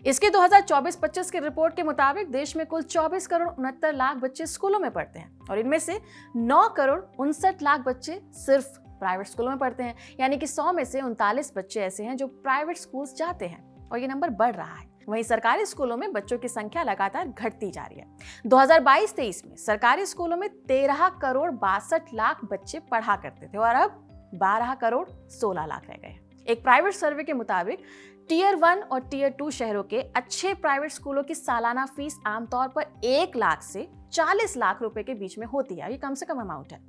इसके 2024-25 की रिपोर्ट के मुताबिक देश में कुल 24 करोड़ 69 लाख बच्चे स्कूलों में पढ़ते हैं और इनमें से 9 करोड़ 59 लाख बच्चे सिर्फ प्राइवेट स्कूलों में पढ़ते हैं। यानी कि 100 में से 39 बच्चे ऐसे हैं जो प्राइवेट स्कूल्स जाते हैं और ये नंबर बढ़ रहा है। वहीं सरकारी स्कूलों में बच्चों की संख्या लगातार घटती जा रही है। 2022-23 में सरकारी स्कूलों में 13 करोड़ 62 लाख बच्चे पढ़ा करते थे और अब 12 करोड़ 16 लाख रह गए। एक प्राइवेट सर्वे के मुताबिक टियर 1 और टियर 2 शहरों के अच्छे प्राइवेट स्कूलों की सालाना फीस आमतौर पर 1 लाख से 40 लाख रुपए के बीच में होती है। ये कम से कम अमाउंट है।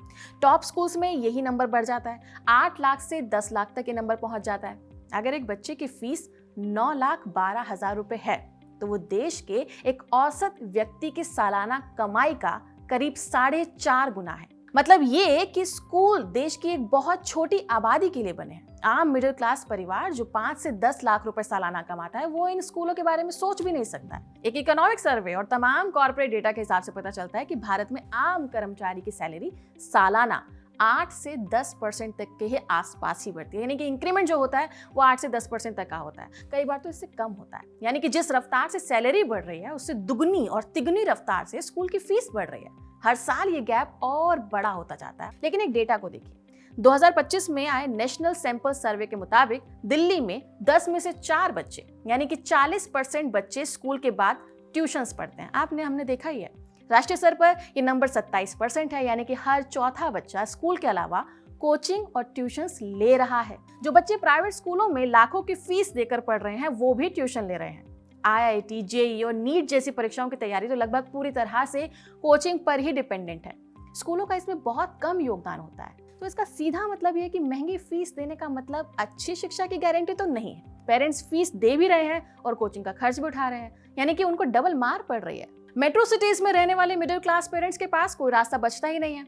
टॉप स्कूल्स में यही नंबर बढ़ जाता है, 8 लाख से 10 लाख तक ये नंबर पहुंच जाता है। अगर एक बच्चे की फीस 9,12,000 रुपए है तो वो देश के एक औसत व्यक्ति की सालाना कमाई का करीब 4.5 गुना है। मतलब ये कि स्कूल देश की एक बहुत छोटी आबादी के लिए बने हैं। आम मिडिल क्लास परिवार जो 5 से 10 लाख रुपए सालाना कमाता है वो इन स्कूलों के बारे में सोच भी नहीं सकता। एक इकोनॉमिक सर्वे और तमाम कॉर्पोरेट डेटा के हिसाब से पता चलता है कि भारत में आम कर्मचारी की सैलरी सालाना 8 से 10% तक के ही आसपास ही बढ़ती है। यानी कि इंक्रीमेंट जो होता है वो 8 से 10% तक का होता है, कई बार तो इससे कम होता है। यानी कि जिस रफ्तार से सैलरी बढ़ रही है उससे दुगनी और तिगुनी रफ्तार से स्कूल की फीस बढ़ रही है। हर साल ये गैप और बड़ा होता जाता है। लेकिन एक डेटा को देखिए, 2025 में आए नेशनल सैंपल सर्वे के मुताबिक दिल्ली में 10 में से 4 बच्चे यानी कि 40% बच्चे स्कूल के बाद ट्यूशंस पढ़ते हैं। हमने देखा ही है। राष्ट्रीय स्तर पर ये नंबर 27% है, यानी कि हर चौथा बच्चा स्कूल के अलावा कोचिंग और ट्यूशंस ले रहा है। जो बच्चे प्राइवेट स्कूलों में लाखों की फीस देकर पढ़ रहे हैं वो भी ट्यूशन ले रहे हैं। IIT, JEE और नीट जैसी परीक्षाओं की तैयारी तो लगभग पूरी तरह से कोचिंग पर ही डिपेंडेंट है। स्कूलों का इसमें बहुत कम योगदान होता है। तो इसका सीधा मतलब ये है कि महंगी फीस देने का मतलब अच्छी शिक्षा की गारंटी तो नहीं है। पेरेंट्स फीस दे भी रहे हैं और कोचिंग का खर्च भी उठा रहे हैं, यानी कि उनको डबल मार पड़ रही है। मेट्रो सिटीज में रहने वाले मिडिल क्लास पेरेंट्स के पास कोई रास्ता बचता ही नहीं है।